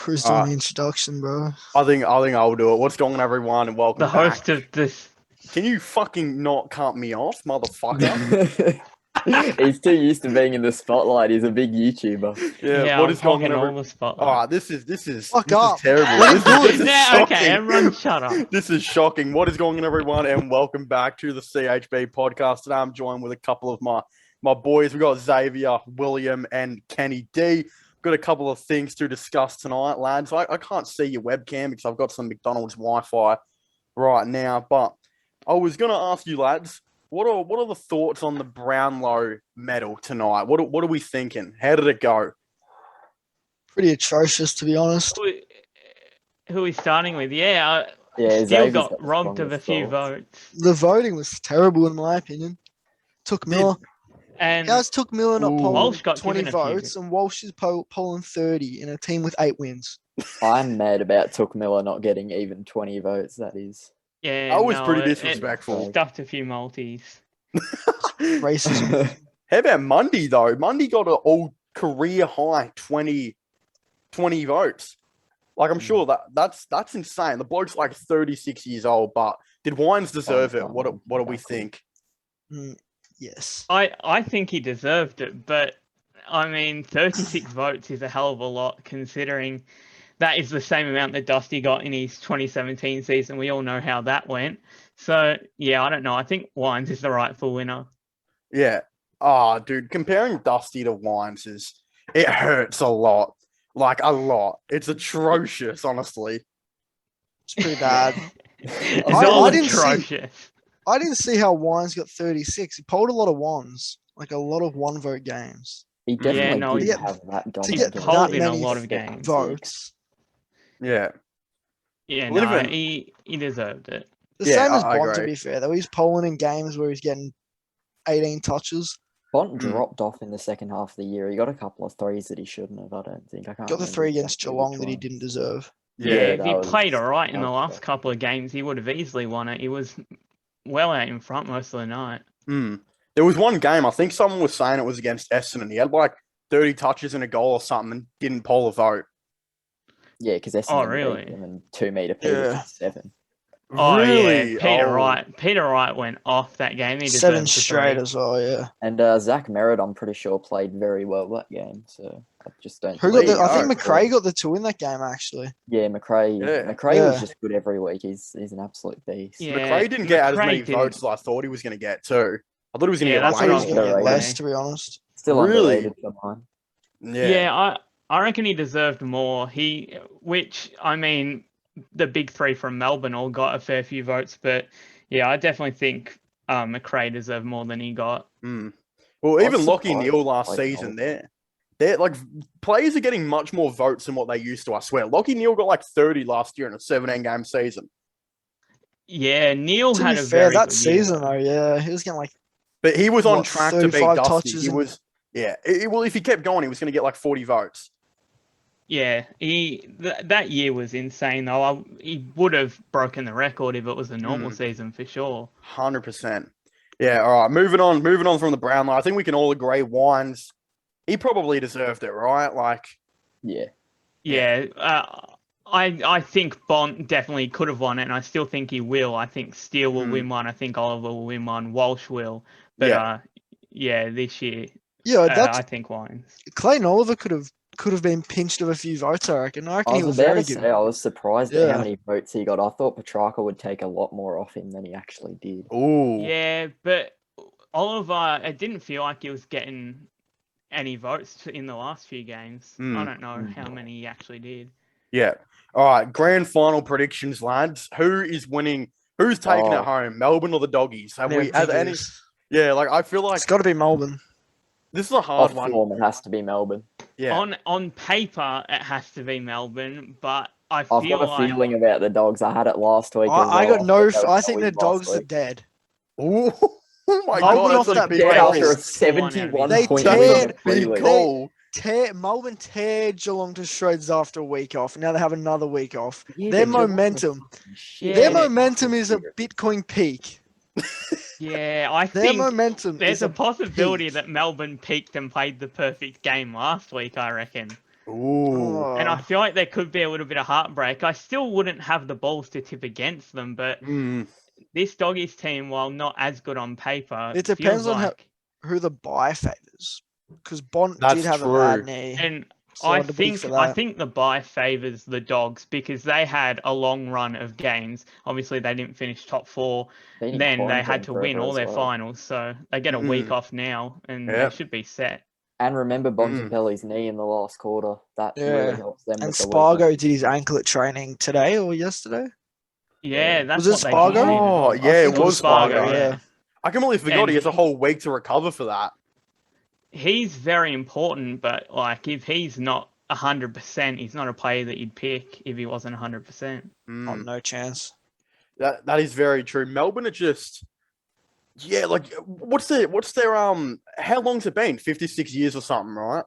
Who's doing the introduction, bro? I think I'll do it. What's going on, everyone, and welcome The host back. of this. Can you fucking not cut me off, motherfucker? He's too used to being in the spotlight. He's a big YouTuber. Yeah, what I'm is going hogging on, all everyone? the spotlight. Oh, this is Fuck up. terrible. Let him do This is Yeah, shocking. okay, everyone shut up. This is shocking. What is going on, everyone, and welcome back to the CHB Podcast. Today I'm joined with a couple of my boys. We got Xavier, William, and Kenny D. Got a couple of things to discuss tonight, lads. I can't see your webcam because I've got some McDonald's Wi-Fi right now, but I was going to ask you, lads, what are the thoughts on the Brownlow medal tonight? What are we thinking? How did it go? Pretty atrocious, to be honest. Who are we starting with? Yeah, Yeah, Steele Xavier's got got the robbed of a strongest few goals. votes. The voting was terrible, in my opinion. Took Miller. And How's Took Miller not Ooh. polling Walsh got 20 given a few. votes, and Walsh is polling 30 in a team with 8 wins? I'm mad about Took Miller not getting even 20 votes, that is. yeah, That was no, pretty it disrespectful. stuffed a few multis. Racism. How about Mundy, though? Mundy got an all-career high 20 votes. Like, I'm sure that's insane. The bloke's like 36 years old, but did Wines deserve it? What do we think? Yes. I think he deserved it, but I mean, 36 votes is a hell of a lot considering that is the same amount that Dusty got in his 2017 season. We all know how that went. So, yeah, I don't know. I think Wines is the rightful winner. Yeah. Oh, dude, comparing Dusty to Wines it hurts a lot. Like, a lot. It's atrocious, honestly. It's pretty bad. It's I all didn't see- atrocious. I didn't see how Wines got 36. He polled a lot of ones, like a lot of one-vote games. He definitely no, didn't he- have that dominant. get game. polled that in a many lot of games. Votes. Yeah. Yeah, Well, no, even- he deserved it. The Yeah, same as I Bond, to agree. be fair, though. He's polling in games where he's getting 18 touches. Bont dropped off in the second half of the year. He got a couple of threes that he shouldn't have, I don't think. I can't Got the remember 3 against exactly Geelong which that he ones. didn't deserve. Yeah, Yeah. if he that was- played all right in that the was last couple of games, he would have easily won it. He was well out in front most of the night. There was one game, I think someone was saying it was against Essendon. He had like 30 touches and a goal or something and didn't poll a vote. Yeah, because Essendon Oh, really? beat them and 2 metre Peters Yeah. at 7. Oh, Really? yeah, Peter Oh. Wright. Peter Wright went off that game. He 7 deserved the straight 3. as well, yeah. And Zach Merritt, I'm pretty sure, played very well that game. So I just don't. Who There got you the? I think go. McRae got the 2 in that game, actually. Yeah, McRae. Yeah. McRae Yeah. was just good every week. He's an absolute beast. Yeah, McRae didn't get as McRae many didn't. votes as I thought he was going to get, too. I thought he was going to Yeah, get that's I way thought he what was I more. going to get underrated. less, to be honest. Still Really? underrated for mine. Yeah, I reckon he deserved more. Which I mean, the big 3 from Melbourne all got a fair few votes, but yeah, I definitely think McRae deserved more than he got. Well, I even was Lockie surprised Neal last by season, Melbourne. they're like players are getting much more votes than what they used to. I swear, Lockie Neal got like 30 last year in a 17-game season. Yeah, Neil To had be a fair, very that good season, year. though, yeah, he was getting like But he was on What, track to beat 35 Dusty. touches He and- was, yeah. Well, if he kept going, he was going to get like 40 votes. Yeah, that year was insane though. He would have broken the record if it was a normal season for sure. 100%. Yeah. All right. Moving on from the Brownlow. I think we can all agree Wines. He probably deserved it, right? Like, Yeah. Yeah, I think Bont definitely could have won it, and I still think he will. I think Steele will win one. I think Oliver will win one. Walsh will. But yeah, this year, yeah. That's I think Wines. Clayton Oliver could have been pinched of a few votes. I reckon. I reckon I he was was about very to good. say, I was surprised at Yeah. how many votes he got. I thought Petrarca would take a lot more off him than he actually did. ooh. Yeah, but Oliver, it didn't feel like he was getting any votes in the last few games. I don't know how many he actually did. Yeah. All right. Grand final predictions, lads. Who is winning? Who's taking it home? Melbourne or the Doggies? Have we had any? Yeah. Like, I feel like It's got to be Melbourne. this is a hard Off one. form, it has to be Melbourne. Yeah. On paper, it has to be Melbourne, but I I've feel got a like feeling about the Dogs. I had it last week. as I well. got no. thought they I were think going the last Dogs are week. dead. Ooh. Oh my Melbourne God. off That's a that big bench. Dead call. after a They 71 They point teared- lead That's in a 3 big weeks. call. Melbourne teared Geelong to shreds after a week off. Now they have another week off. Yeah, Their but Geelong was momentum. fucking shit. Their Yeah. momentum is a Bitcoin peak. yeah, I Their think momentum there's is a possibility peak. that Melbourne peaked and played the perfect game last week. I reckon. Ooh. And I feel like there could be a little bit of heartbreak. I still wouldn't have the balls to tip against them, but this Doggies team, while not as good on paper, It depends feels on like... who the bye favours. Because Bont That's did have true. a bad knee. And so I I'd be think for I that. think the bye favours the Dogs because they had a long run of games. Obviously, they didn't finish top 4. Been in Then they quarantine had to win forever all as their well. finals, so they get a week off now, and Yep. they should be set. And remember Bontempelli's knee in the last quarter. That really helps them And with the Spargo weakness. did his anklet training today or yesterday. Yeah, that's Was it what they Spargo? told me. Oh, I yeah, it think was Spargo, Spargo. yeah. I completely forgot And he has a whole week to recover for that. He's very important, but like if he's not 100%, he's not a player that you'd pick if he wasn't 100%. Oh, no chance. That is very true. Melbourne are just, like what's their how long's it been? 56 years or something, right?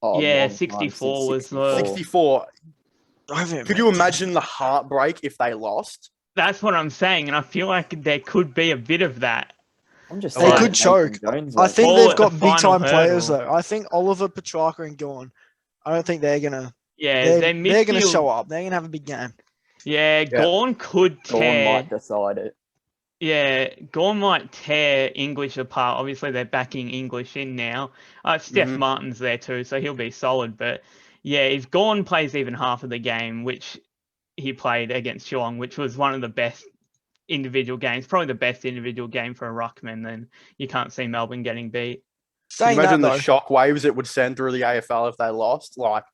Oh, Yeah, long time 64 since was the- 64. I haven't Could you imagine the heartbreak if they lost? That's what I'm saying, and I feel like there could be a bit of that. I'm just They saying could Nathan choke. Jones I was- think All they've at got the big time final players hurdle. though. I think Oliver, Petrarca, and Gorn. I don't think they're gonna. Yeah, They're their gonna midfield- show up. They're gonna have a big game. Yeah, Gorn could Gorn tear. might decide it. Yeah, Gorn might tear English apart. Obviously, they're backing English in now. Steph Martin's there too, so he'll be solid. But yeah, if Gorn plays even half of the game, which he played against Geelong, which was one of the best individual games, probably the best individual game for a ruckman, then you can't see Melbourne getting beat. Can you Saying that imagine the though, shockwaves it would send through the AFL if they lost? Like,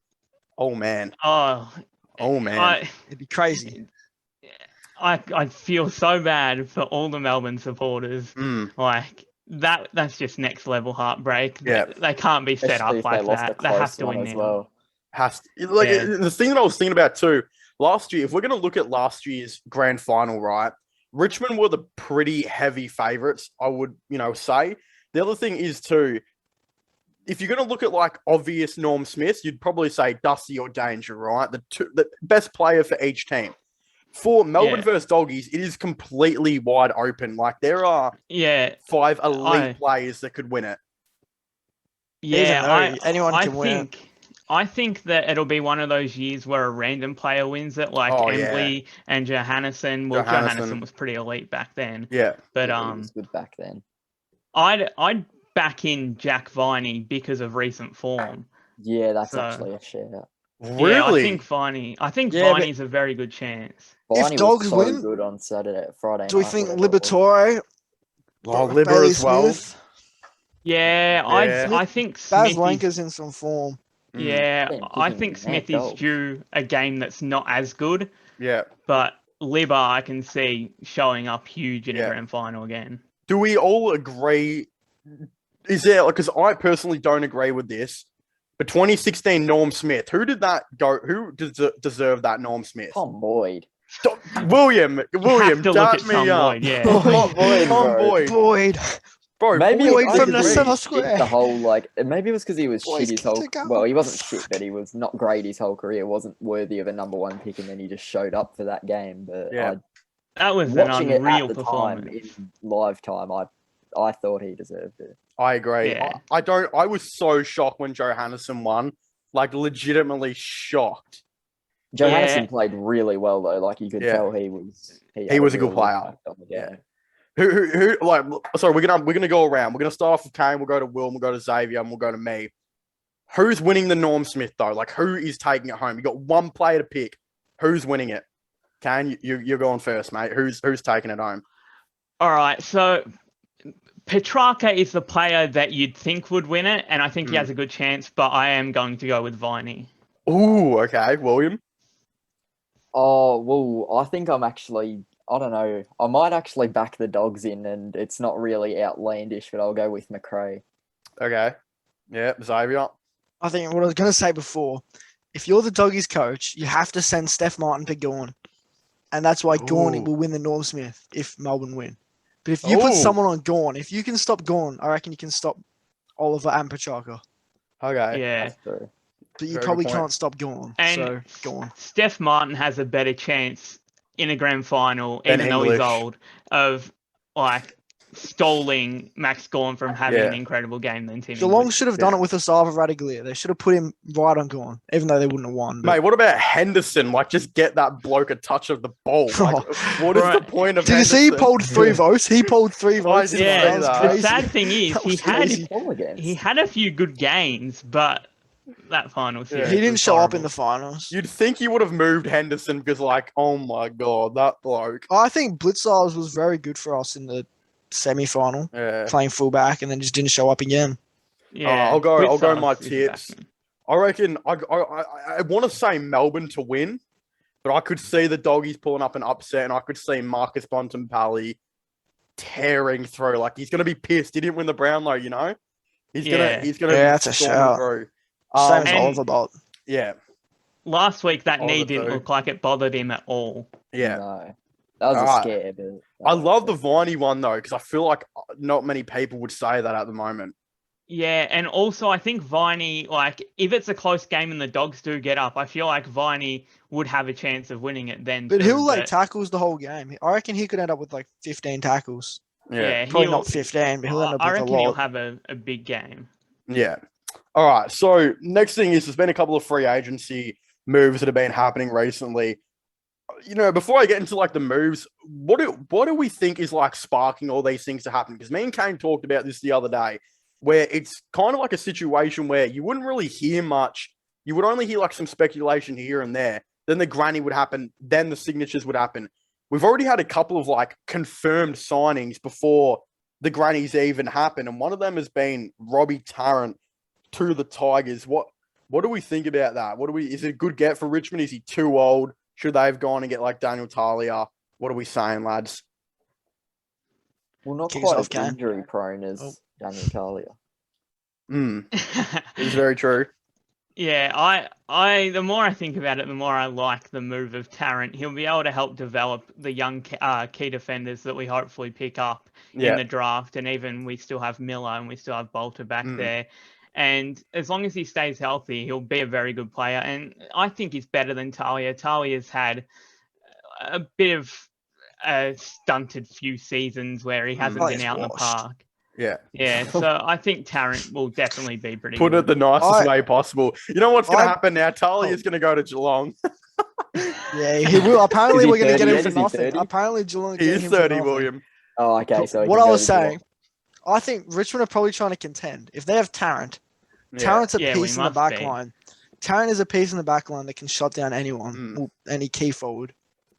oh man. Oh man, it'd be crazy. I feel so bad for all the Melbourne supporters. Like that's just next level heartbreak. Yeah. They can't be set Especially up if like they lost that. a They have close to one win as now. well. The thing that I was thinking about too, last year, if we're going to look at last year's grand final, right? Richmond were the pretty heavy favourites, I would, say. The other thing is too, if you're going to look at like obvious Norm Smiths, you'd probably say Dusty or Danger, right? The best player for each team. For Melbourne versus Doggies, it is completely wide open. Like there are 5 elite players that could win it. Yeah, anyone can win it. I think that it'll be one of those years where a random player wins it, like Embley and Johannesson. Well, Johannesson was pretty elite back then. Yeah, but he was good back then. I'd back in Jack Viney because of recent form. Yeah, that's actually a shout. Really? Yeah, I think Viney's a very good chance. If Dogs was so win, good on Friday. Do we think Liberatore? Liber as well. Smith? Yeah, I think Baz Smith Lanker's in some form. Yeah, I think Smith is due a game that's not as good. Yeah. But Liber, I can see showing up huge in a grand final again. Do we all agree? Is there, because I personally don't agree with this, but 2016 Norm Smith, who did that go? Who deserved that Norm Smith? Tom Boyd. William, have to look at me Tom up. Boyd, yeah. Tom Boyd. Bro, maybe Boyd I from the agree. center square. The whole maybe it was because he was Boys shit his get whole. to go. Well, he wasn't shit, but he was not great his whole career. Wasn't worthy of a number 1 pick, and then he just showed up for that game. But that was watching an unreal it at the performance. time in live time, I thought he deserved it. I agree. Yeah. I was so shocked when Johannesson won. Like legitimately shocked. Johannesson played really well though. Like you could tell he was a good player. Yeah. Who like sorry, we're gonna go around. We're gonna start off with Kaine, we'll go to Will, we'll go to Xavier, and we'll go to me. Who's winning the Norm Smith though? Like who is taking it home? You got one player to pick. Who's winning it? Kaine, you're going first, mate. Who's taking it home? All right, so Petrarca is the player that you'd think would win it, and I think he has a good chance, but I am going to go with Viney. Ooh, okay. William? Oh, well, I think I'm actually, I don't know, I might actually back the Dogs in, and it's not really outlandish, but I'll go with McRae. Okay. Yeah, Xavier? I think what I was going to say before, if you're the Doggies coach, you have to send Steph Martin to Gorn. And that's why Gorn will win the Norm Smith if Melbourne win. But if you put someone on Gorn, if you can stop Gorn, I reckon you can stop Oliver and Petrarca. Okay. Yeah. That's true. But you Very probably good point. can't stop Gorn. And So, Gorn. Steph Martin has a better chance in a grand final, Than even though he's English. old, of like stalling Max Gawn from having an incredible game than Tim Geelong English. should have done it with Asava Radaglia. They should have put him right on Gawn, even though they wouldn't have won. Mate, what about Henderson? Like, just get that bloke a touch of the ball. Like, what is the point of Did Henderson? you see he polled 3 votes? He polled 3 votes. Yeah, That was the crazy. sad thing is That he had a few good games, but that final series He didn't was show up horrible. in the finals. You'd think you would have moved Henderson because, like, oh my god, that bloke. I think Blitzars was very good for us in the semi-final, Yeah. playing fullback, and then just didn't show up again. Yeah, I'll go Blitzars my is tips. back. I reckon I want to say Melbourne to win, but I could see the Doggies pulling up an upset, and I could see Marcus Bontempelli tearing through. Like, he's gonna be pissed. He didn't win the Brownlow, you know. He's gonna Yeah, that's a storming shout. through. Same as and- Oliver Bolt. Yeah, Last week, that knee Oliver didn't too. look like it bothered him at all. yeah. No, that was Alright. a scare. But I love the Viney one though, because I feel like not many people would say that at the moment. Yeah, and also I think Viney, like, if it's a close game and the Dogs do get up, I feel like Viney would have a chance of winning it then. But too, he'll like tackles the whole game. I reckon he could end up with like 15 tackles. yeah, Probably he'll, not 15, but he'll end up I with a reckon he'll lot. have a big game. Yeah. All right. So next thing is there's been a couple of free agency moves that have been happening recently. You know, before I get into like the moves, what do we think is like sparking all these things to happen? Because me and Kaine talked about this the other day, where it's kind of like a situation where you wouldn't really hear much. You would only hear like some speculation here and there. Then the granny would happen. Then the signatures would happen. We've already had a couple of like confirmed signings before the grannies even happen, and one of them has been Robbie Tarrant to the Tigers. What do we think about that? Is it a good get for Richmond? Is he too old? Should they have gone and get like Daniel Talia? What are we saying, lads? Well, not Kicks quite off as game. injury prone as Daniel Talia. It's very true. Yeah, I the more I think about it, the more I like the move of Tarrant. He'll be able to help develop the young key defenders that we hopefully pick up in the draft, and even we still have Miller and we still have Bolter back there. And as long as he stays healthy, he'll be a very good player. And I think he's better than Talia. Talia's had a bit of a stunted few seasons where he hasn't been out in the park. Yeah, so I think Tarrant will definitely be pretty Put good. it the nicest way possible. You know what's going to happen now? Talia's going to go to Geelong. Yeah, he will. Apparently, Is he we're going to 30 get him yet? for Is he nothing. 30? Apparently, Geelong. He is 30, William. Oh, okay. So he what can I go was to Geelong. saying, I think Richmond are probably trying to contend. If they have Tarrant, Yeah. Tarrant's a Yeah, we piece in the must back be. line. Tarrant is a piece in the back line that can shut down anyone, or any key forward.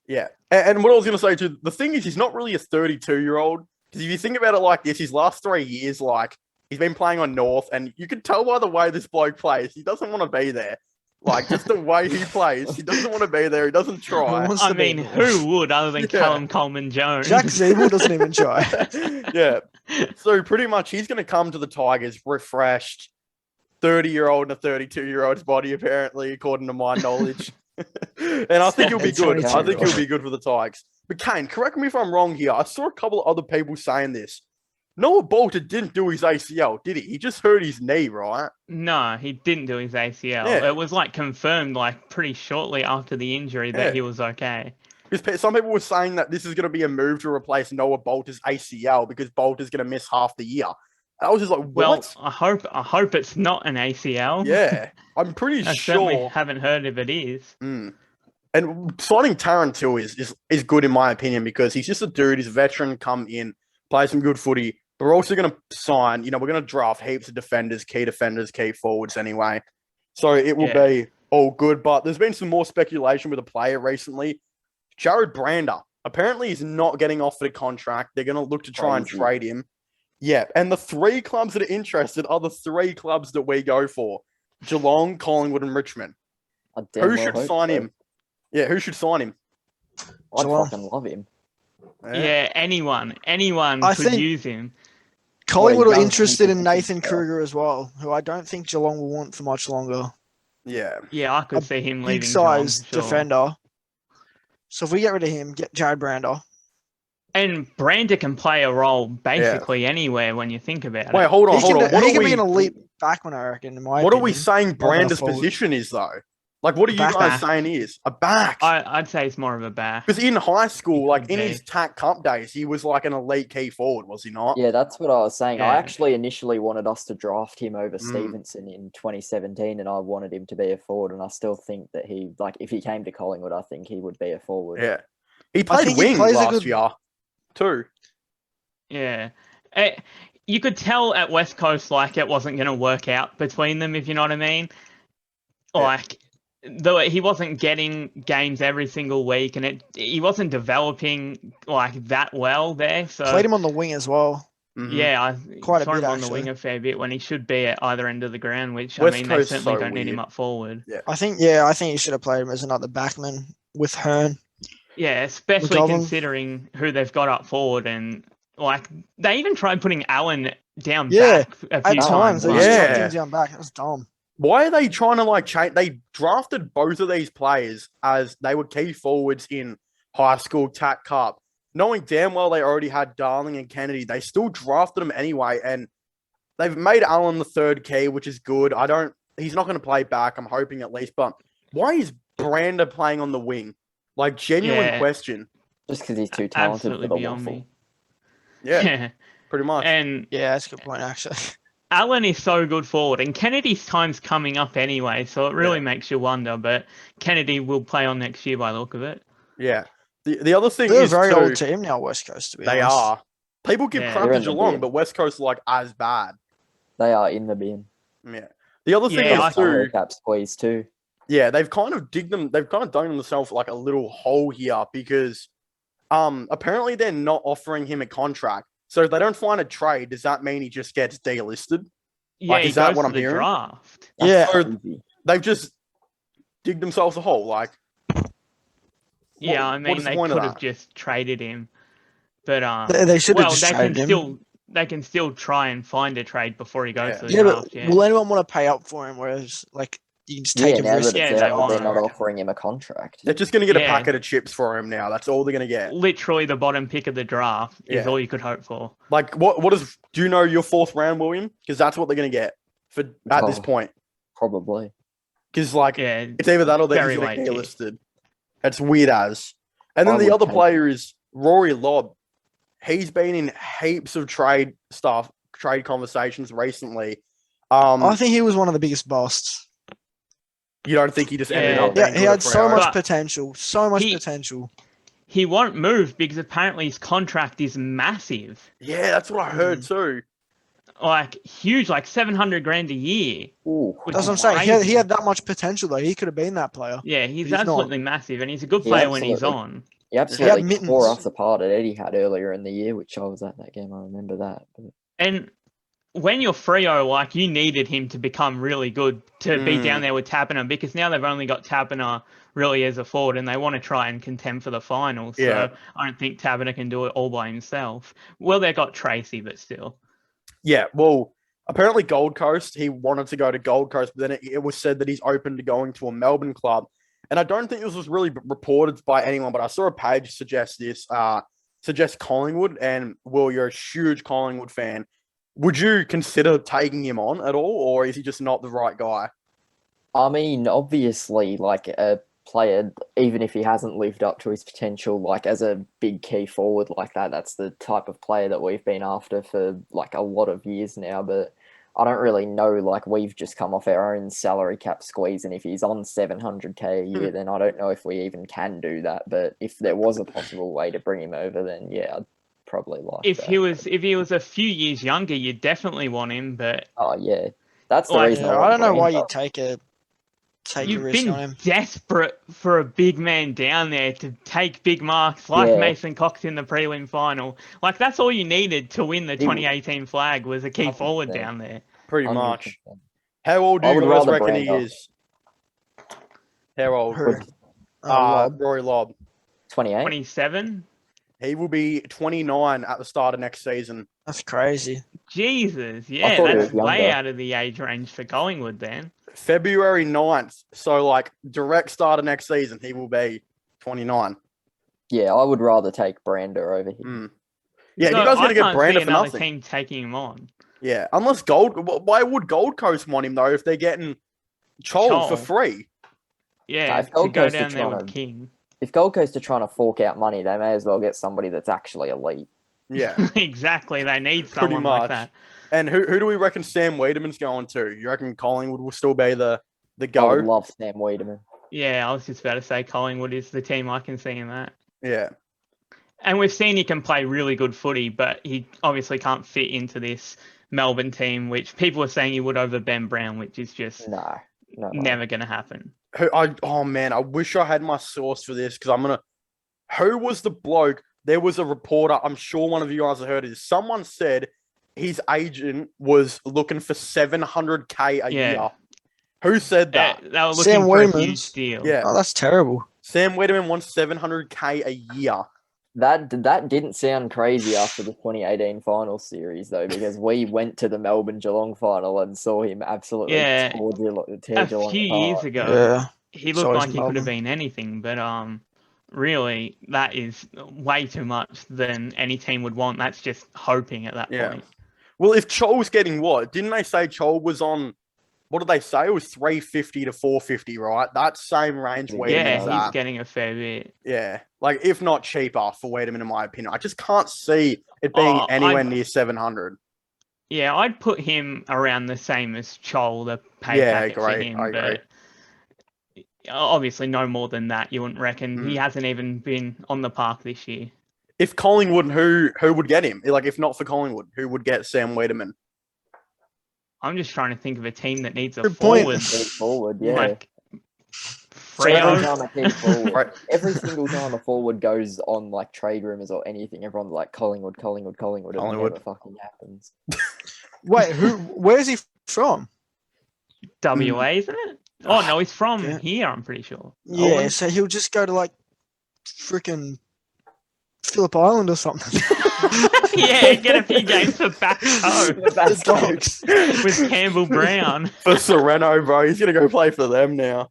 Yeah. And what I was going to say too, the thing is, he's not really a 32-year-old. Because if you think about it like this, his last 3 years, like, he's been playing on North, and you can tell by the way this bloke plays, he doesn't want to be there. Like, just the way he plays, he doesn't want to be there. He doesn't try. wants I to be mean, there. who would other than Callum Coleman-Jones? Jack Zeeble doesn't even try. Yeah. So pretty much he's going to come to the Tigers refreshed, 30-year-old in a 32-year-old's body, apparently, according to my knowledge. And I think he'll be good. I think he'll be good for the Tigers. But Kaine, correct me if I'm wrong here. I saw a couple of other people saying this. Noah Bolter didn't do his ACL, did he? He just hurt his knee, right? No, he didn't do his ACL. Yeah. It was like confirmed like pretty shortly after the injury that he was okay. Because some people were saying that this is going to be a move to replace Noah Bolter's ACL because Bolter's going to miss half the year. I was just like, what? Well, I hope it's not an ACL. Yeah, I'm pretty I certainly sure. haven't heard if it is. And signing Tarrant too is good in my opinion because he's just a dude. He's a veteran, come in, play some good footy. But we're also going to sign, we're going to draft heaps of defenders, key forwards anyway. So it will be all good. But there's been some more speculation with a player recently. Jared Brander. Apparently he's not getting offered a contract. They're going to look to try and trade him. Yeah. And the 3 clubs that are interested are the 3 clubs that we go for. Geelong, Collingwood, and Richmond. Who should sign him? Yeah, who should sign him? I'd fucking love him. Yeah, anyone I could think- use him. Collingwood Well, are young interested people in can Nathan go. Kruger as well, who I don't think Geelong will want for much longer. Yeah. Yeah, I could A see him leaving. Big Geelong, size sure. defender. So if we get rid of him, get Jared Brander. And Brander can play a role basically anywhere when you think about Wait, it. hold on. He can What be are an elite backman, I reckon. In my What are opinion. we saying Not gonna Brander's forward. position is though? Like, what are you Back. guys saying he is? A back. I'd say it's more of a back. Because in high school, like could in be. his TAC Cup days, he was like an elite key forward, was he not? Yeah, that's what I was saying. I Yeah. actually initially wanted us to draft him over Mm. Stevenson in 2017, and I wanted him to be a forward, and I still think that if he came to Collingwood, I think he would be a forward. Yeah. He played think he wing plays a last good- year, too. Yeah. You could tell at West Coast, like, it wasn't going to work out between them, if you know what I mean. Yeah. Like, though he wasn't getting games every single week, and he wasn't developing, like, that well there. So, Played him on the wing as well. Mhm. yeah, I Quite a saw bit, him on the actually. wing a fair bit when he should be at either end of the ground, which, West I mean, they Coast's certainly so don't need him weird. up forward. I think he should have played him as another backman with Hearn. Yeah, especially McGovern. considering who they've got up forward, and like they even tried putting Allen down Yeah, back a At few times, times. they like- just Yeah. dropped him down back. That was dumb. Why are they trying to like change? They drafted both of these players as they were key forwards in high school TAC Cup, knowing damn well they already had Darling and Kennedy. They still drafted them anyway, and they've made Allen the third key, which is good. He's not going to play back. I'm hoping at least, but why is Brander playing on the wing? Like, genuine Yeah. question. Just because he's too talented Absolutely for the beyond waffle. me. Yeah, pretty much. And Yeah, that's a good point, actually. Allen is so good forward, and Kennedy's time's coming up anyway, so it really Yeah. makes you wonder. But Kennedy will play on next year by the look of it. Yeah. The other thing They're a is very too, old team now, West Coast, to be they honest. are. People give Yeah. crap They're to in the Geelong, bin. but West Coast are like as bad. They are in the bin. Yeah. The other thing Yeah, is Salary too, cap squeeze too. yeah, they've kind of dug themselves like a little hole here because apparently they're not offering him a contract. So if they don't find a trade, does that mean he just gets delisted? Yeah, Like, he is that goes what to I'm the hearing? draft. That's Yeah. crazy. They've just digged themselves a hole. Like, Yeah, I what mean is the they point of could have that? just traded him, but They should have well, just they can traded him. still try and find a trade before he goes Yeah. to the Yeah, draft. but Yeah, will anyone want to pay up for him? Whereas, like, you can just take a now risk. that Yeah, it's they out, won't. they're not offering him a contract. they're just going to get a Yeah. packet of chips for him now. That's all they're going to get. literally the bottom pick of the draft is Yeah. all you could hope for. Like, do you know your fourth round, William? Because that's what they're going to get at this Oh. point. Probably. Because, like, Yeah, it's either that or they're very going late to pick. get listed. That's weird as. And then I the would other take player is Rory Lobb. He's been in heaps of trade conversations recently. I think he was one of the biggest busts. You don't think he just ended Yeah. up being Yeah, he good had at so Freo? much But potential. So much he- potential. he won't move because apparently his contract is massive, Yeah, that's what I heard too. like huge, like 700 grand a year. Ooh. which That's is what I'm saying. He crazy. had that much potential, though. He could have been that player. Yeah, he's But he's not. absolutely massive, and he's a good He player when he's absolutely- on. He absolutely mittens. tore us apart at Etihad earlier in the year, which I was at that game. I remember that. But And when you're Freo, like, you needed him to become really good to be down there with Tapiner, because now they've only got Tapiner really as a forward, and they want to try and contend for the finals. Yeah. So I don't think Tapiner can do it all by himself. Well, they got Tracy, but still. Yeah, well, apparently Gold Coast, he wanted to go to Gold Coast, but then it was said that he's open to going to a Melbourne club. And I don't think this was really reported by anyone, but I saw a page suggest Collingwood. And, Will, you're a huge Collingwood fan. Would you consider taking him on at all, or is he just not the right guy? I mean, obviously, like a player, even if he hasn't lived up to his potential, like as a big key forward like that, that's the type of player that we've been after for like a lot of years now. But I don't really know, like we've just come off our own salary cap squeeze, and if he's on 700k a year, then I don't know if we even can do that. But if there was a possible way to bring him over, then yeah, I'd probably like If that. he was a few years younger, you'd definitely want him, but Oh yeah, that's the Like, reason. Yeah, I want don't know why Brando. you'd take a you've risk on been him. desperate for a big man down there to take big marks like Yeah. Mason Cox in the prelim final. Like, that's all you needed to win the 2018 flag was a key forward 100%. down there. Pretty much. 100%. How old do I you would guys rather reckon he Brando. is? How old? Who? Lobb. Rory Lobb. 28. 27? He will be 29 at the start of next season. That's crazy. Jesus, yeah, thought he that's was way younger. out of the age range for Collingwood then. February 9th. So, like, direct start of next season, he will be 29. Yeah, I would rather take Brando over him. Yeah, So you guys are going to I get can't see Brandon for another nothing. team taking him on. Yeah, unless Why would Gold Coast want him, though, if they're getting Chol for Chol. free? Yeah, if to Gold go Coast are down there trying with to- King. If Gold Coast are trying to fork out money, they may as well get somebody that's actually elite. Yeah, Exactly, they need pretty someone like much. that. And who do we reckon Sam Wiedemann's going to? You reckon Collingwood will still be the I go? would love Sam Wiedemann. Yeah, I was just about to say Collingwood is the team I can see in that. Yeah. And we've seen he can play really good footy, but he obviously can't fit into this Melbourne team, which people are saying he would over Ben Brown, which is just No. never going to happen. Oh man, I wish I had my source for this because who was the bloke? There was a reporter, I'm sure one of you guys have heard it. Someone said his agent was looking for $700K a year. Who said that? They were looking Sam for a Wiedemann. huge deal. Yeah. Oh, that's terrible. Sam Wiedemann wants $700K a year. That didn't sound crazy after the 2018 final series, though, because we went to the Melbourne-Geelong final and saw him absolutely tear A Geelong few apart. years ago, Yeah. he So looked is like he could have Melbourne. been anything, but really, that is way too much than any team would want. That's just hoping at that Yeah. point. Well, if Chol's getting what? Didn't they say Chol was on, what did they say? It was 350 to 450, right? That same range Wiedemann's Yeah, he's at. getting a fair bit. Yeah. Like, if not cheaper for Wiedemann, in my opinion. I just can't see it being anywhere near 700. Yeah, I'd put him around the same as Chol, the pay Yeah, packet for great, him, I agree. but obviously no more than that, you wouldn't reckon. He hasn't even been on the park this year. If Collingwood, who would get him? Like, if not for Collingwood, who would get Sam Wiedemann? I'm just trying to think of a team that needs a Good point. forward. Forward, yeah. Like, So every Freo. time a key forward, Right. every single time a forward goes on like trade rumors or anything, everyone's like Collingwood, and it Collingwood. never fucking happens. Wait, where is he from? WA, isn't it? Oh, no, he's from Yeah. here, I'm pretty sure. Yeah, Melbourne? so he'll just go to like freaking Phillip Island or something. Yeah, get a few games for back home The Dogs. with Campbell Brown. For Sereno, bro. He's going to go play for them now.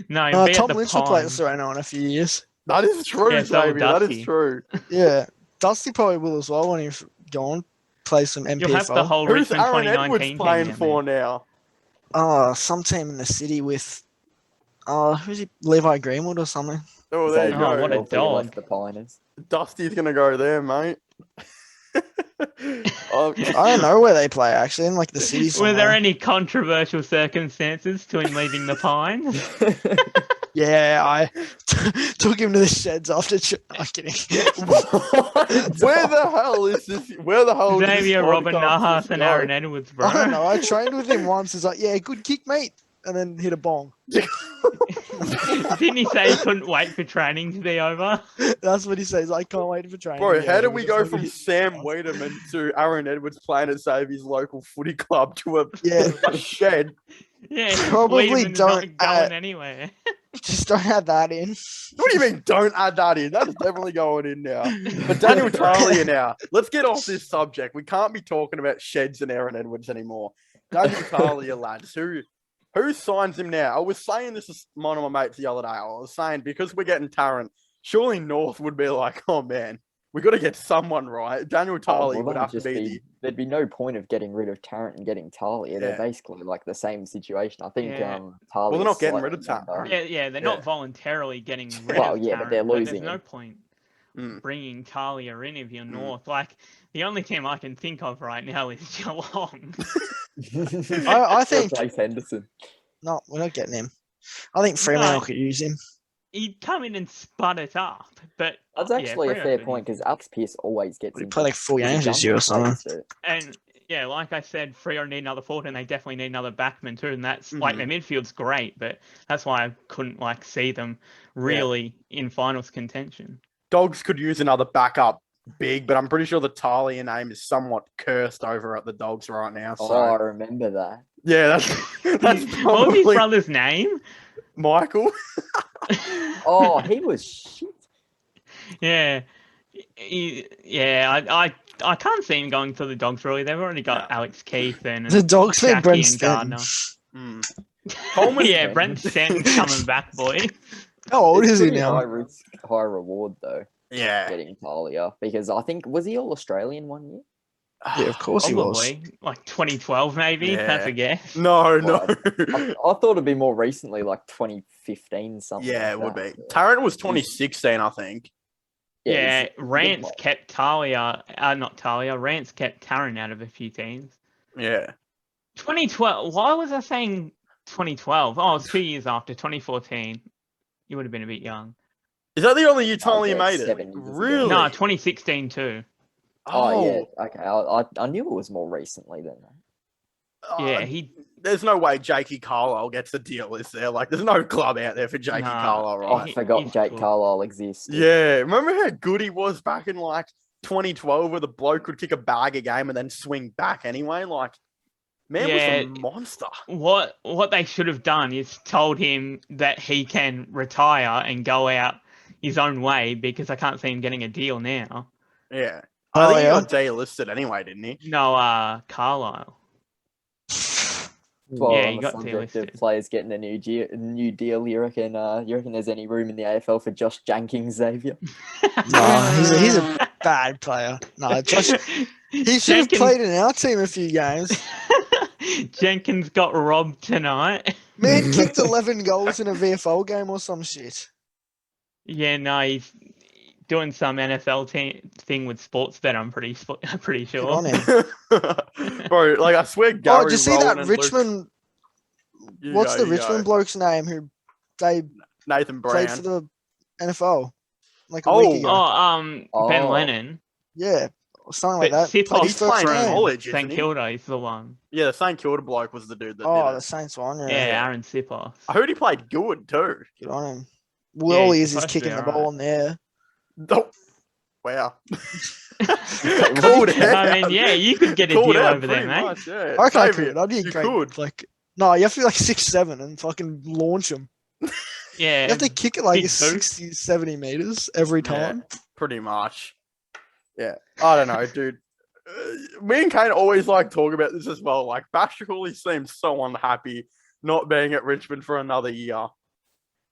No, he'll be at Tom the Lynch will play at Pine. Sereno in a few years. That is true, Yeah, so will Xavier. That is Dusty. true. Yeah, Dusty probably will as well when he's gone. Play some MPFL. You'll have the whole Who's Richmond Aaron 2019 Edwards team playing down for now? Some team in the city with who's he? Levi Greenwood or something. Oh, there you Oh, go. what a Hopefully he dog. left the Piners. Dusty's going to go there, mate. Oh, I don't know where they play actually. In like the city Were somewhere. there any controversial circumstances to him leaving the Pines? Yeah, I took him to the sheds after. I'm kidding. Where the hell is this? Where the hell is this Xavier, Robin podcast Nahas, and going? Aaron Edwards, bro. I don't know. I trained with him once. He's like, "Yeah, good kick, mate," and then hit a bong. Didn't he say he couldn't wait for training to be over? That's what he says. I can't wait for training. Bro, Yeah, how did he we was go like, from "Hit-" Sam Wiedemann to Aaron Edwards playing at Xavier's local footy club to Yeah. a shed? Yeah, Probably Wiedemann's not don't going anywhere. Just don't add that in. What do you mean don't add that in? That's definitely going in now. But Daniel Talia now. Let's get off this subject. We can't be talking about sheds and Aaron Edwards anymore. Daniel Talia, lads. Who signs him now? I was saying this to one of my mates the other day. I was saying because we're getting Tarrant, surely North would be like, oh man, we got to get someone right. Daniel Talia would have to be There'd be no point of getting rid of Tarrant and getting Talia. They're Yeah. basically like the same situation. I think Yeah. Talia. they're not getting rid of Tarrant. Yeah, they're not voluntarily getting rid Well, of yeah, but they're Tarrant, losing there's no him. point Mm. bringing Talia in if you're North. Like, the only team I can think of right now is Geelong. I think Replace Henderson. no, we're not getting him. I think Fremantle could use him. He'd come in and spud it up, but That's actually a Freo fair could point because Alex Pearce always gets He him. played like 4 games this year or something. And yeah, like I said, Freo need another forward, and they definitely need another backman too. And that's like their midfield's great, but that's why I couldn't like see them really in finals contention. Dogs could use another backup big, but I'm pretty sure the Talia name is somewhat cursed over at the Dogs right now. So Oh, I remember that. yeah, that's What was his probably brother's name? Michael. Oh, he was shit. Yeah, I can't see him going to the Dogs really. They've already got Alex Keith and The Dogs need Jackie Brent and Stanton. Gardner. Coleman, Yeah, Brent Stanton's coming back, boy. How old It's is he pretty now? High risk, high reward though. yeah. Getting Talia because I think was he all Australian one year? Yeah, of course he was. Probably like 2012, maybe. That's a guess. No. I thought it'd be more recently, like 2015 something. Yeah, like it would that. be. Tarrant was 2016, I think. Yeah, he's a good Rance player. kept Talia, not Talia. Rance kept Tarrant out of a few teams. Yeah. 2012. Why was I saying 2012? Oh, it's 2 years after 2014. You would have been a bit young. Is that the only year Talia yeah, made it? 7 years ago. Really? No, 2016 too. Oh, yeah. Okay, I knew it was more recently than that. Yeah, he. There's no way Jakey Carlisle gets a deal, is there? Like, there's no club out there for Jakey Nah. Carlisle, Oh, right? I forgot he's Jake cool. Carlisle existed. Yeah, remember how good he was back in like 2012 where the bloke could kick a bag a game and then swing back anyway? Like, man was Yeah. a monster. What they should have done is told him that he can retire and go out his own way, because I can't see him getting a deal now. Yeah. Oh, I think he yeah? got delisted anyway, didn't he? No, Carlisle. Well, Yeah, on he the got subject of delisted. players getting a new deal, you reckon there's any room in the AFL for Josh Jenkins, Xavier? No, he's a bad player. No, Josh, he should have played in our team a few games. Jenkins got robbed tonight. Man kicked 11 goals in a VFL game or some shit. Yeah, no, he's doing some NFL thing with Sportsbet. I'm pretty Good sure. on him. Bro, like, I swear Gary Oh, did you see Rowan that and Richmond? Luke... What's the Richmond bloke's name who they Nathan played Brown. for the NFL like a week ago? Ben Oh. Lennon. Yeah, or something like But that. Played his He's first playing game. college, St isn't he? Kilda is the one. Yeah, the St Kilda bloke was the dude that Oh, did the it. Saints one. Yeah, Yeah, Aaron Sipos. I heard he played good too. good on him. Well, all he he's is supposed to be kicking the alright. ball in there. Oh, wow. Called it I mean, out. yeah, you could get a Called deal out over there, pretty mate. much, yeah. I reckon I Xavier, could. I'd be a you great. could. Like, no, you have to be like 6'7" and fucking launch him. Yeah, You have to kick it like big boot. 60, 70 meters every time. Pretty much. Yeah. I don't know, dude. Me and Kaine always like talk about this as well. Like, Bashakuli seems so unhappy not being at Richmond for another year.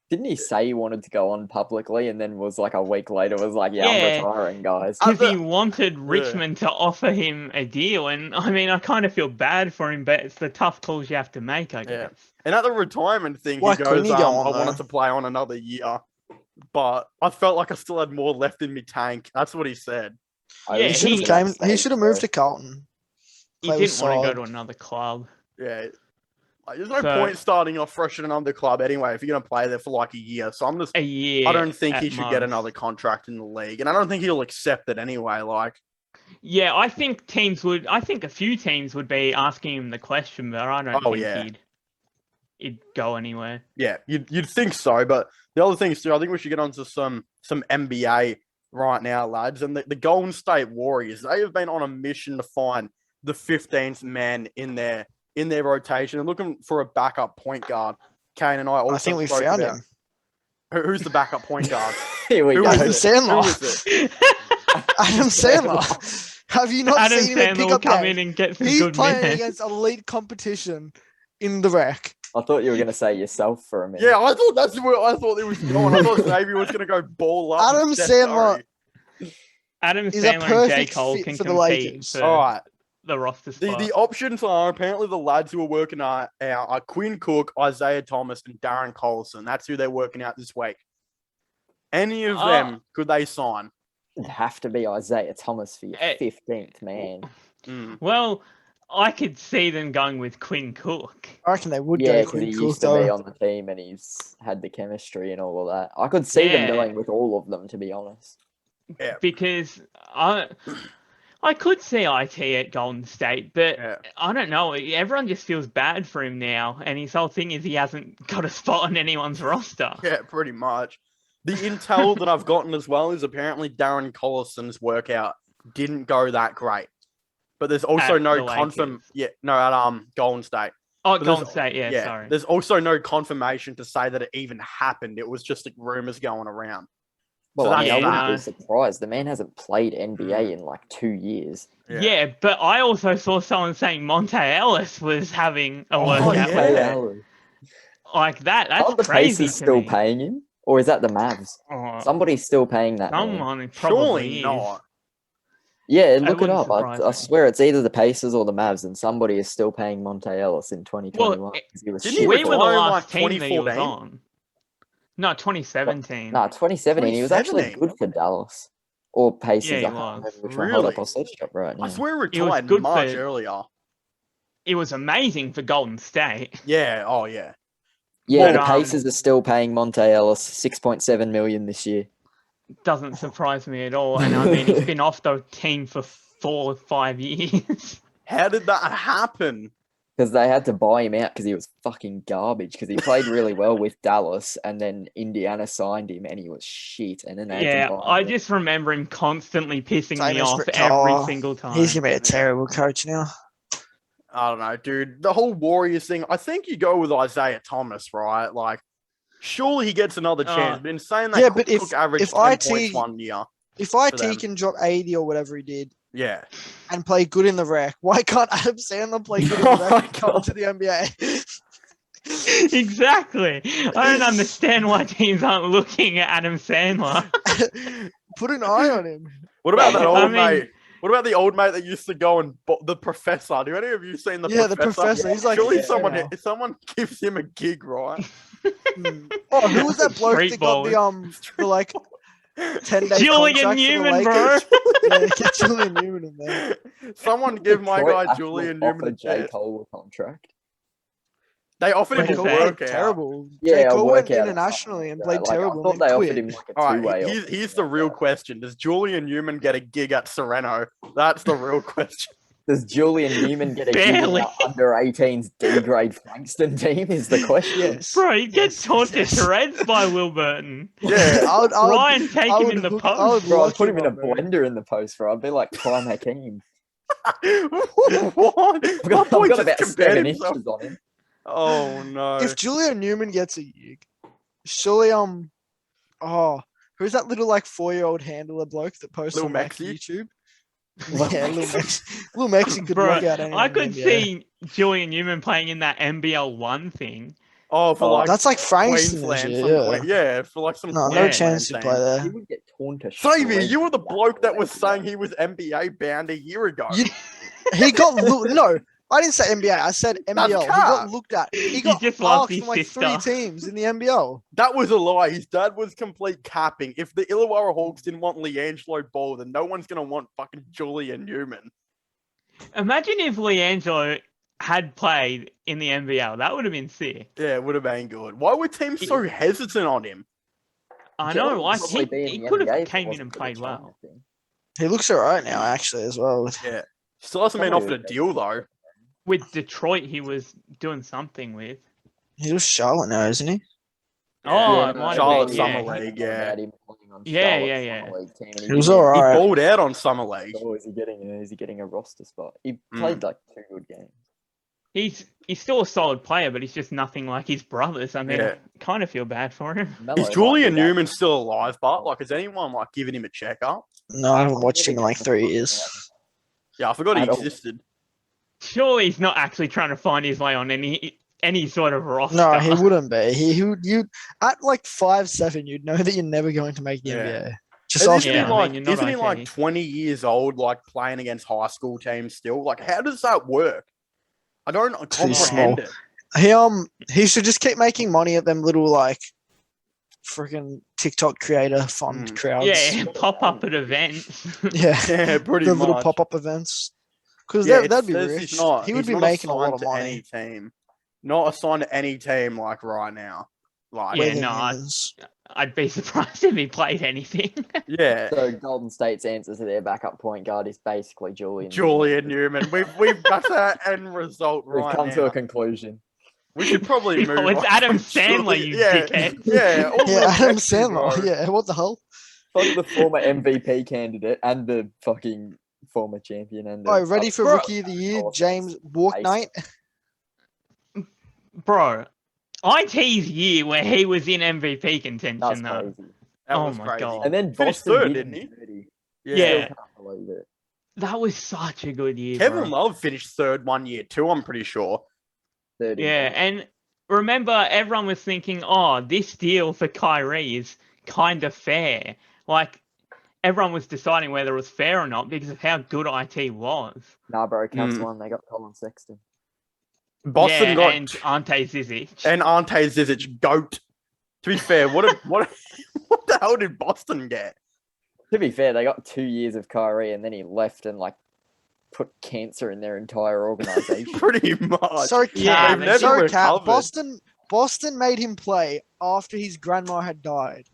Didn't he say he wanted to go on publicly, and then was like a week later was like, Yeah. I'm retiring, guys. because he the- wanted Richmond to offer him a deal, and I mean, I kind of feel bad for him, but it's the tough calls you have to make, I guess. And at the retirement thing, Why he couldn't goes, he go on, I wanted though? to play on another year, but I felt like I still had more left in me tank. That's what he said. I Yeah, was He he- should thinking have that came. He stage, should have moved so- to Carlton. He Play with didn't want to go side. to another club. Yeah. Like, there's no So- point starting off fresh at another club anyway if you're going to play there for like a year. So I'm just, A year. I don't think he at should get most. another contract in the league. And I don't think he'll accept it anyway. Like, Yeah, I think a few teams would be asking him the question, but I don't think he'd go anywhere. yeah, you'd think so. But the other thing, too, I think we should get onto some NBA right now, lads. And the Golden State Warriors, they have been on a mission to find the 15th man in their rotation and looking for a backup point guard. Kaine and I also I think we spoke found about- him. Who's the backup point guard? Here we Who go. is Adam it? Sandler. Who is it? Adam Sandler. Have you not Adam seen him at Sandler will pickup come games? in and get some He's good playing minutes. against elite competition in the rec. I thought you were going to say yourself for a minute. Yeah, I thought that's where I thought it was going. I thought maybe it was going to go ball up. Adam with Steph Sandler Curry. Adam He's a Sandler and J. perfect Cole fit can for the compete Lakers. for All right. the roster spot. The options are apparently the lads who are working out are Quinn Cook, Isaiah Thomas, and Darren Collison. That's who they're working out this week. Any of them could they sign? It'd have to be Isaiah Thomas for your 15th man. Mm. Well, I could see them going with Quinn Cook. I reckon they would Yeah, go because Quinn he Cook, used to be though. on the team and he's had the chemistry and all of that. I could see them Yeah. going with all of them, to be honest. Because I could see IT at Golden State, but Yeah. I don't know. Everyone just feels bad for him now, and his whole thing is he hasn't got a spot on anyone's roster. Yeah, pretty much. The intel that I've gotten as well is apparently Darren Collison's workout didn't go that great. But there's also At no the confirm. Lakers. Yeah, no, at Golden State. Oh, But Golden there's- State, yeah, sorry. There's also no confirmation to say that it even happened. It was just like rumors going around. Well, So I mean, I that's wouldn't that. be surprised. The man hasn't played NBA in like 2 years. Yeah. But I also saw someone saying Monte Ellis was having a Oh, workout. yeah. Like that. That's Aren't the crazy Pacers to still me. paying him? Or is that the Mavs? Oh, Somebody's still paying that man. someone probably Surely is. not. Yeah, That look it wouldn't up. surprise I me. swear it's either the Pacers or the Mavs, and somebody is still paying Monte Ellis in 2021 Well, because he was didn't shit. he we were the retire in, last like, team that he was 2014? on. No, 2017. Nah, 2017. He was actually 2017? good for Dallas or Pacers. Yeah, he I can't was. remember which one. Hold up, Really? I'll search it up right now. I swear he He was retired good much for- earlier. It was amazing for Golden State. Yeah. Oh yeah. Yeah, But, the Pacers are still paying Monte Ellis $6.7 million this year. Doesn't surprise me at all. And I mean, he's been off the team for 4 or 5 years. How did that happen? Because they had to buy him out because he was fucking garbage. Because he played really well with Dallas, and then Indiana signed him, and he was shit. And then they had Yeah, to buy I him out. just remember him constantly pissing Same me as off Rick every Carr. single time. He's gonna be a terrible coach now. I don't know, dude. The whole Warriors thing. I think you go with Isaiah Thomas, right? Like, surely he gets another chance. Been saying that. Yeah, but Cook averaged if 10 IT points 1 year. If them. IT can drop 80 or whatever he did Yeah. and play good in the rec, why can't Adam Sandler play good in Oh the my rec and come God. to the NBA? Exactly. I don't understand why teams aren't looking at Adam Sandler. Put an eye on him. What about that I old mean- mate? What about the old mate that used to go and the professor? Do any of you seen the Yeah, professor? the professor. He's like, Surely yeah. someone gives him a gig, right? Oh, who was that bloke Street that got the like 10-day Julian contract Newman, for the bro. Lakers? Yeah, get Julian Newman in there. Someone give my Detroit guy actually Julian Newman a offered J. chance. Cole a contract. They offered him J. a Cole Played workout. terrible. Yeah, J. a Cole went workout or internationally and something played like that. terrible I thought and they then offered quit. him like a All two-way. right, here's the real question: does Julian Newman get a gig at Sereno? That's the real question. Does Julian Newman get a gig in Barely. the under-18s D-grade Frankston team? Is the question. Yes. Bro, he gets torn to yes. shreds by Will Burton. Yeah. I would, Ryan take I him would in the hook- post. I would Bro, I'd lock put him in a up, bro. blender in the post, bro. I'd be like Prime Hakeem. What? I've My got, boy I've got just about compared 7 himself. inches on him. Oh no! If Julian Newman gets a gig, surely who's that little like 4-year-old handler bloke that posts Lil on like Mexi? YouTube? Lil Yeah, Mexi. Lil Mexi could Bro, knock out anyone. I in the could NBA. see Julian Newman playing in that NBL 1 thing. Oh, for Oh, like That's like Frankston and Queensland, shit, some yeah. yeah, for like some No, no Yeah. chance to play team. there. He would get torn to Xavier, shreds. you were the bloke that was saying he was NBA bound a year ago. He got no. I didn't say NBA. I said NBL. He cap. got looked at. He got just lost asked his from like sister. 3 teams in the NBL. That was a lie. His dad was complete capping. If the Illawarra Hawks didn't want LiAngelo Ball, then no one's gonna want fucking Julian Newman. Imagine if LiAngelo had played in the NBL. That would have been sick. Yeah, it would have been good. Why were teams so hesitant on him? I He'll know, like probably be in he the could NBA have if it came in wasn't and for the played China well. thing. He looks alright now, actually, as well. Yeah. Still hasn't been offered a deal though. With Detroit, he was doing something with. He's with Charlotte now, isn't he? Oh, Yeah, it might Charlotte have been, Summer yeah. League, yeah. Yeah, yeah. He was alright. He Alright. balled out on Summer League. Oh, is he getting a roster spot? He played like 2 good games. He's still a solid player, but he's just nothing like his brothers. I mean, Yeah. I kind of feel bad for him. Melo Is might Julian be that- Newman still alive, but like has anyone like given him a checkup? No, I haven't watched him in like 3 years. Yeah, I forgot he I don't- existed. Surely he's not actually trying to find his way on any sort of roster. No, he wouldn't be. He would. You at like 5'7", you'd know that you're never going to make the Yeah. NBA. Just Isn't ask he Yeah, him. I mean, like you're not isn't he like IT. 20 years old, like playing against high school teams still? Like how does that work? I don't Too comprehend it. He should just keep making money at them little like freaking TikTok creator fund crowds. Yeah, pop up at events. yeah. Yeah, pretty The much. little pop up events. Because Yeah, that'd be it says rich. He would he's be not making a lot assigned of to money. Any team. Not assigned to any team like right now. Like Yeah, Weather no, humans. I'd be surprised if he played anything. yeah. So Golden State's answer to their backup point guard is basically Julian. Julian Newman. We've got our end result We've right come now. to a conclusion. We should probably move. No, it's on Adam from Sandler, Julian. you yeah, dickhead. Yeah, all Yeah, the Adam Mexi, Sandler. bro. Yeah, what the hell? Fuck the former MVP candidate and the fucking former champion. And Oh, ready for Bro- Rookie of the Year, Oh, James Walk Knight? Bro, IT's year where he was in MVP contention, That's though. crazy. That Oh was my crazy. God. And then Finished Boston third, did didn't he? him dirty. Yeah. Still can't believe it. That was such a good year, Kevin bro. Love finished third 1 year too. I'm pretty sure. 30. Yeah, and remember, everyone was thinking, oh, this deal for Kyrie is kind of fair. Like, everyone was deciding whether it was fair or not because of how good IT was. Nah, bro, Cavs won. They got Colin Sexton. Boston got and Ante Zizic. and Ante Zizic, GOAT. To be fair, what the hell did Boston get? To be fair, they got 2 years of Kyrie, and then he left and like put cancer in their entire organization. Pretty much. So Yeah, Cat, they've never so Cat, recovered. Boston made him play after his grandma had died.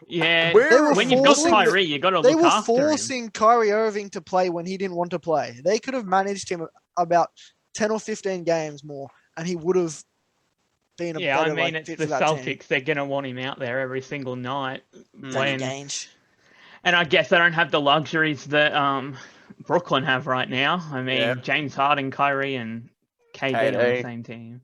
Yeah, Where- when you've got forcing- Kyrie, you got to They look were after him. forcing Kyrie Irving to play when he didn't want to play. They could have managed him about 10 or 15 games more, and he would have been a Yeah, better I mean, like, it's fit the for that team. Celtics. They're going to want him out there every single night. Danny Ainge. And I guess they don't have the luxuries that Brooklyn have right now. I mean, Yeah. James Harden, Kyrie, and KD on the KD. same team.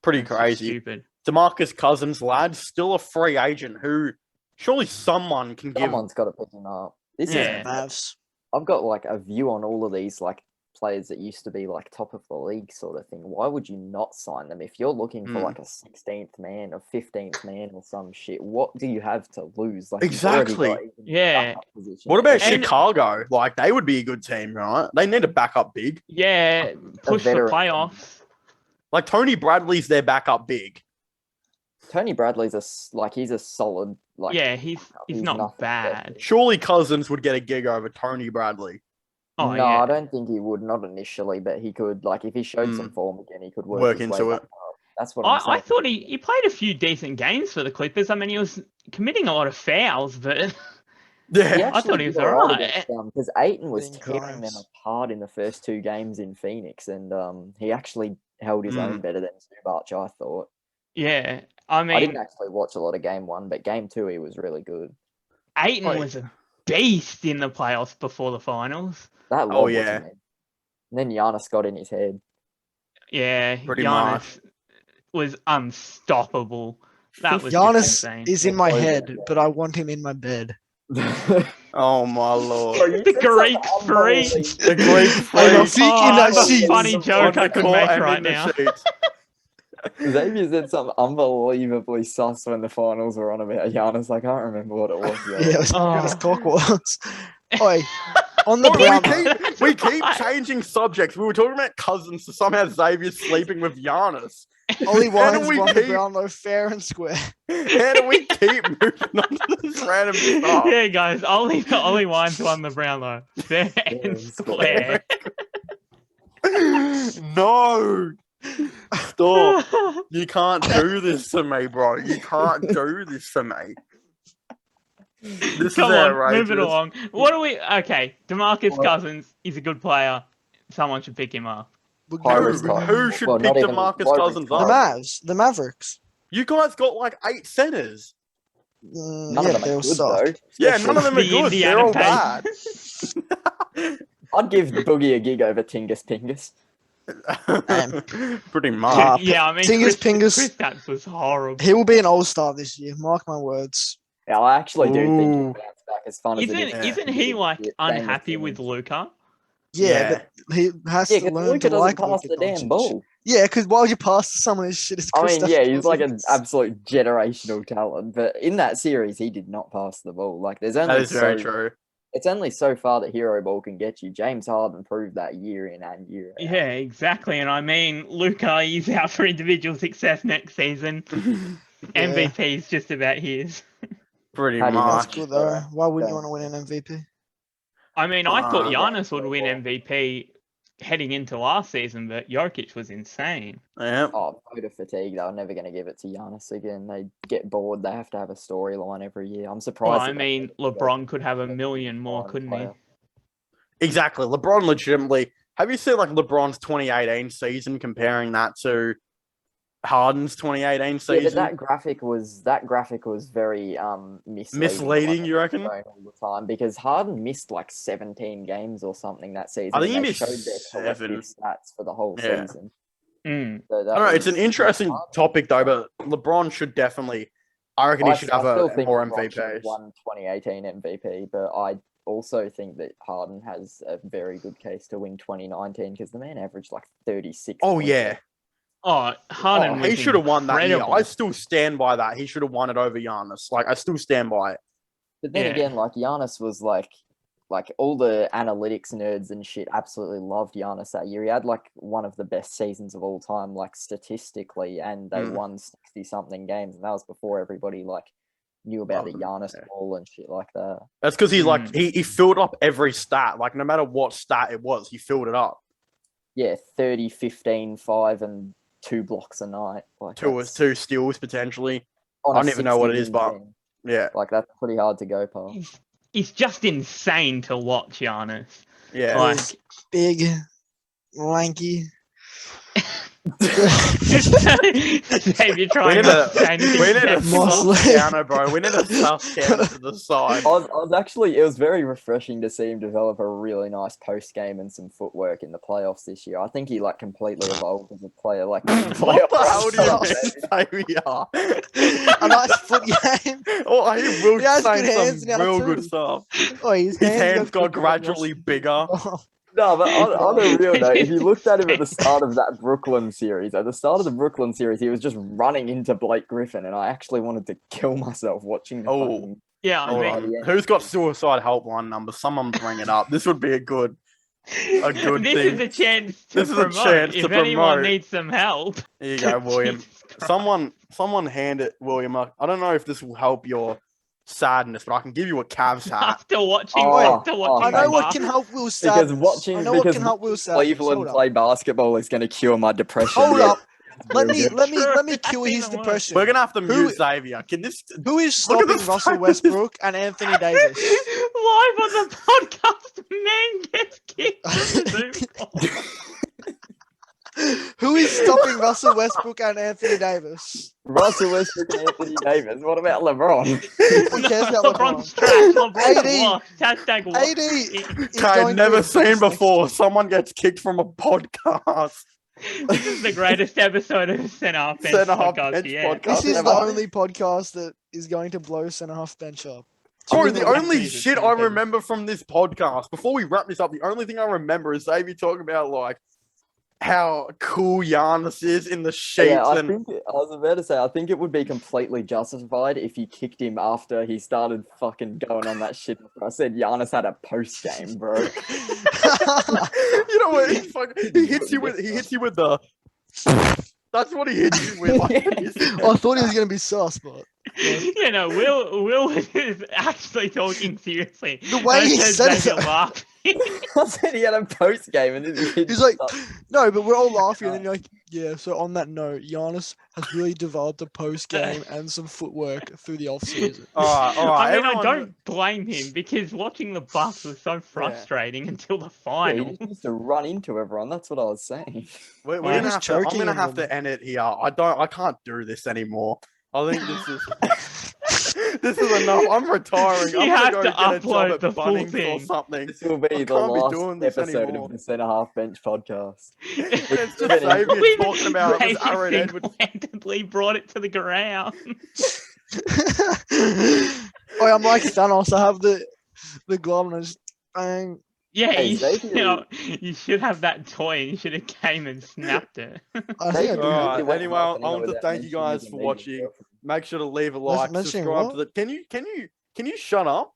Pretty It's just crazy. stupid. DeMarcus Cousins, lad, still a free agent who surely someone can give. Someone's got to pick him up. This Yeah. is Mavs. I've got like a view on all of these like players that used to be like top of the league sort of thing. Why would you not sign them if you're looking for like a 16th man or 15th man or some shit? What do you have to lose? Like you've already Exactly. got even Yeah. backup position. What about And- Chicago? Like, they would be a good team, right? They need a backup big. Yeah, push for veteran. playoffs. Like, Tony Bradley's their backup big. Tony Bradley's he's a solid like Yeah, he's not nothing bad. special. Surely Cousins would get a gig over Tony Bradley. Oh, no, yeah. I don't think he would. Not initially, but he could. Like, if he showed some form again, he could Work his into way it. back up. That's what I'm I saying. thought he played a few decent games for the Clippers. I mean, he was committing a lot of fouls, but Yeah. I thought he was did all alright. against, because Ayton was Winning tearing them crimes. apart in the first 2 games in Phoenix, and he actually held his own better than Zubac, I thought. yeah, I I mean, didn't actually watch a lot of game 1, but game 2 he was really good. Ayton Oh, was a beast in the playoffs before the finals. That Oh, lob yeah. was amazing. And then Giannis got in his head. Yeah, Pretty Giannis was unstoppable. That was Giannis just insane. is in my Oh, yeah. head, but I want him in my bed. Oh, my lord. The Greek freak. The Greek I know, freak. see, in that that's a sheet. funny On joke the I could court make and right in the now. sheets. Xavier said something unbelievably sus when the finals were on about Giannis. I can't remember what it was. though. Yeah, it was Oh. his cock was. Oi, on the Look, brown. we keep changing subjects. We were talking about Cousins, so somehow Xavier's sleeping with Giannis. Ollie How do Wines we won the keep- Brownlow fair and square. How do we keep moving on to this random stuff? Yeah, guys, Ollie Wines won the Brownlow. Fair and and square. No! Stop. You can't do this to me, bro. You can't do this to me. This Come is on, outrageous. move it along. What do we... Okay, DeMarcus What? Cousins is a good player. Someone should pick him up. High-risk Who, Cousins. who should Well, pick not even DeMarcus low-risk Cousins The up? Cousins. Mavs, the Mavericks. You guys got like 8 centers. None Yeah, of them they are all good, suck. though. Yeah, none of them are The good. Indiana They're all Pacers. bad. I'd give Boogie a gig over Tingus Pingus. Pretty much. Ah, Yeah, I mean, Tingus Pingus. Kristaps was horrible. He will be an all-star this year. Mark my words. Yeah, I actually do think Ooh. he'll bounce back as fun as it is. Isn't he like Yeah, same unhappy as with Simmons. Luca? Yeah, but he has Yeah, to because learn Luka to doesn't like pass Luka the damn Doncic. ball. Yeah, because why would you pass to someone as shit as I mean, Kristaps yeah, he's like an Porzingis? absolute generational talent, but in that series, he did not pass the ball. Like, there's That only is very true. It's only so far that hero ball can get you. James Harden proved that year in and year out. Yeah, exactly. And I mean, Luca is out for individual success next season. Yeah. MVP is just about his. Pretty How do you know? That's much. good though. Why wouldn't you Yeah. want to win an MVP? I mean, I thought Yeah. Giannis would win MVP heading into last season, but Jokic was insane. Yeah. Oh, voter fatigue. They were never going to give it to Giannis again. They get bored. They have to have a storyline every year. I'm surprised. Well, I that they mean, let it go. LeBron could have a million more, couldn't he? Player. Exactly. LeBron legitimately. Have you seen like LeBron's 2018 season comparing that to Harden's 2018 Yeah, season? but that graphic was very misleading. Misleading, like, you reckon? going all the time because Harden missed like 17 games or something that season. I think and he they missed showed their 7. collective stats for the whole Yeah. season. Mm. So that I don't know. It's an was- interesting Harden- topic though, but LeBron should definitely. I reckon he should have still a think more LeBron should have MVPs. won 2018 MVP, but I also think that Harden has a very good case to win 2019 because the man averaged like 36. Oh points. yeah. Oh, Harden Oh, was he should have won that year. incredible. I still stand by that. He should have won it over Giannis. Like I still stand by it. But then Yeah. again, like Giannis was like all the analytics nerds and shit absolutely loved Giannis that year. He had like one of the best seasons of all time, like statistically, and they won 60-something games, and that was before everybody like knew about the Giannis ball and shit like that. That's because he filled up every stat. Like no matter what stat it was, he filled it up. Yeah, 30, 15, 5, and 2 blocks a night. Like Two steals potentially. on I a don't even know what it is, 60-win but team. yeah, Like that's pretty hard to go past. He's just insane to watch, Giannis. yeah. Like, He's big, lanky. Dave, you're trying not to say anything. We need a Muscle. soft counter, bro. We need a soft counter to the side. I was actually, it was very refreshing to see him develop a really nice post game and some footwork in the playoffs this year. I think he like completely evolved as a player. Like What the hell do you mean, Xavier? A nice foot game. Oh, I hear Will He has saying good hands some now real too. good stuff. Oh, his Hands got good gradually bigger. No, but on a real note, if you looked at him at the start of that Brooklyn series, at the start of the Brooklyn series, he was just running into Blake Griffin, and I actually wanted to kill myself watching the Oh. fucking... Yeah, I Hold mean, on. Who's got suicide helpline number? Someone bring it up. This would be a good this thing. is a chance to This is a promote. chance to if anyone promote. needs some help. Here you go, William. Jesus Christ. Someone hand it, William. I don't know if this will help your sadness, but I can give you a Cavs hat. After watching, Oh, I know what can can help Will Because sadness. watching I know what because can help Will sadness. Cleveland Hold up. play basketball is going to cure my depression. Hold Yeah, up. Let me True. cure his That's even worse. depression. We're gonna have to Who- mute Xavier. Can this? Who is Look at stopping the Russell fact- Westbrook and Anthony Davis? Live on the podcast, man gets kicked from the Zoom call. Who is stopping Russell Westbrook and Anthony Davis? Russell Westbrook and Anthony Davis. What about LeBron? Who cares about LeBron's LeBron? trash. LeBron's AD. lost. Hashtag lost. AD is I've going never through a seen fix next before. year. Someone gets kicked from a podcast. This is the greatest episode of the Centre Half Bench Centre Half podcast Bench yet. podcast. This is ever. the only podcast that is going to blow centre half bench up. Bro, the Really only Jesus, shit man, I people. remember from this podcast, before we wrap this up, the only thing I remember is Xavier talking about like how cool Giannis is in the sheets. Yeah, I and was about to say, I think it would be completely justified if you kicked him after he started fucking going on that shit. I said Giannis had a post game, bro. you know what? He hits you with the. That's what he hits you with. Like, I thought he was going to be sus, but You know, Will is actually talking seriously. The way he said it, Xavier though. laughing. I said he had a post game, and then he's like, no, but we're all laughing. And then you're like, yeah, so on that note, Giannis has really developed a post game and some footwork through the offseason. all right. I mean, everyone- I don't blame him because watching the Bucks was so frustrating until the he final. just used to run into everyone. That's what I was saying. We're Well, gonna he's have to, I'm choking gonna him have on- to end it here. I can't do this anymore. I think this is this is enough. I'm retiring. You I'm have gonna go to get a upload job the at full Bunnings or thing. something. This will I be the can't be last doing this episode anymore. of the Centre Half Bench podcast. It's just We've Xavier talking about it. Xavier Aaron Edwards. single-handedly brought it to the ground. Oh, I'm like Thanos. I have the glove and I just bang. Yeah, Hey, you should have that toy and you should have came and snapped it. I think I do. Alright, It went anyway, off and I he want to without thank you mentioning guys his for immediate watching. girlfriend. Make sure to leave a like, mentioning subscribe what? to the. Can you shut up?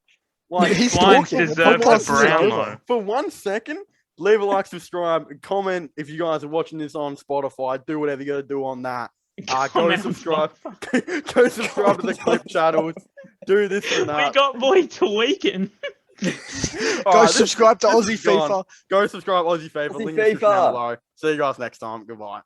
Like He's Clients talking. The deserve the podcast is Brownlow. over. for 1 second, leave a like, subscribe, and comment if you guys are watching this on Spotify. Do whatever you got to do on that. Go Comment on subscribe. Spotify. Go subscribe to the clip channels. Do this and We that. got boy Tweaking. Go subscribe to Aussie FIFA. FIFA. Go subscribe Aussie FIFA. Aussie Link in the description FIFA. down below. See you guys next time. Goodbye.